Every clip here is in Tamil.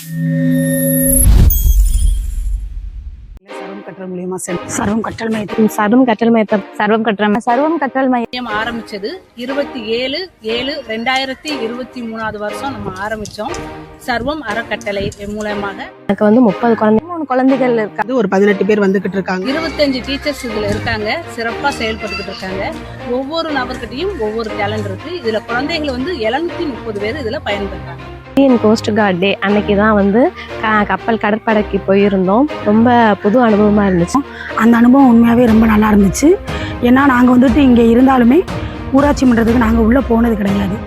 சர்வம் கற்றல் மையம் ஆரம்பிச்சது 27/7/2023 வருஷம் நம்ம ஆரம்பிச்சோம். சர்வம் அறக்கட்டளை மூலமாக எனக்கு வந்து 30 குழந்தைகள் இருக்காங்க. ஒரு 18 பேர் வந்துகிட்டு இருக்காங்க. 25 டீச்சர்ஸ் இதுல இருக்காங்க. சிறப்பா செயல்பட்டுக்கிட்டு இருக்காங்க. ஒவ்வொரு நபர்கிட்டையும் ஒவ்வொரு டேலண்ட் இருக்கு. இதுல குழந்தைகள் வந்து 730 பேர் இதுல பயன்படுறாங்க. கோஸ்ட் கார்ட் டே அன்னைக்கு தான் வந்து கப்பல் கடற்படைக்கு போயிருந்தோம். ரொம்ப புது அனுபவமாக இருந்துச்சு. அந்த அனுபவம் உண்மையாகவே ரொம்ப நல்லா இருந்துச்சு. ஏன்னா நாங்கள் வந்துட்டு இங்கே இருந்தாலுமே ஊராட்சி மன்றத்துக்கு நாங்கள் உள்ளே போனது கிடையாது.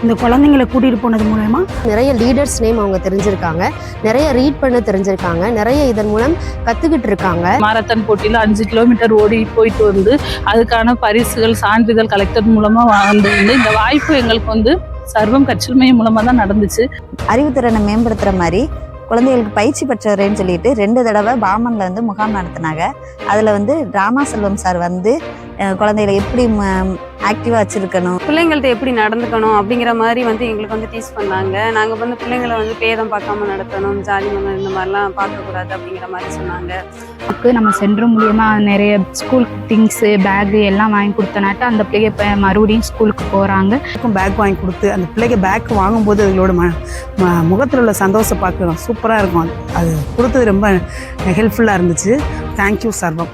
இந்த குழந்தைங்களை கூட்டிகிட்டு போனது மூலமா நிறைய லீடர்ஸ் நேம் அவங்க தெரிஞ்சிருக்காங்க, நிறைய ரீட் பண்ண தெரிஞ்சிருக்காங்க, நிறைய இதன் மூலம் கற்றுக்கிட்டு இருக்காங்க. மாரத்தான் போட்டியில் 5 கிலோமீட்டர் ஓடி போயிட்டு வந்து அதுக்கான பரிசுகள் சான்றிதழ் கலெக்டர் மூலமாக வந்து இந்த வாய்ப்பு எங்களுக்கு வந்து சர்வம் கற்றல் மையம் மூலமாக தான் நடந்துச்சு. அறிவுத்திறனை மேம்படுத்துகிற மாதிரி குழந்தைகளுக்கு பயிற்சி பெற்றவரேன்னு சொல்லிட்டு 2 தடவை பாமனில் வந்து முகாம் நடத்தினாங்க. அதில் வந்து டிராமா செல்வம் சார் வந்து குழந்தைகளை எப்படி ஆக்டிவாக வச்சுருக்கணும், பிள்ளைங்கள்ட்ட எப்படி நடந்துக்கணும் அப்படிங்கிற மாதிரி வந்து எங்களுக்கு வந்து டீச் பண்ணாங்க. நாங்கள் வந்து பிள்ளைங்களை வந்து பேதம் பார்க்காம நடத்தணும், ஜாதி மதம் இந்த மாதிரிலாம் பார்க்கக்கூடாது அப்படிங்கிற மாதிரி சொன்னாங்க. நம்ம சென்டர் மூலியமாக நிறைய ஸ்கூல் திங்ஸு பேகு எல்லாம் வாங்கி கொடுத்தனாட்ட அந்த பிள்ளைங்க இப்போ மறுபடியும் ஸ்கூலுக்கு போகிறாங்க. பேக் வாங்கி கொடுத்து அந்த பிள்ளைங்க பேக் வாங்கும்போது அதுகளோட முகத்தில் உள்ள சந்தோஷம் பார்க்கணும், சூப்பராக இருக்கும். அது கொடுத்தது ரொம்ப ஹெல்ப்ஃபுல்லாக இருந்துச்சு. தேங்க்யூ சர்வம்.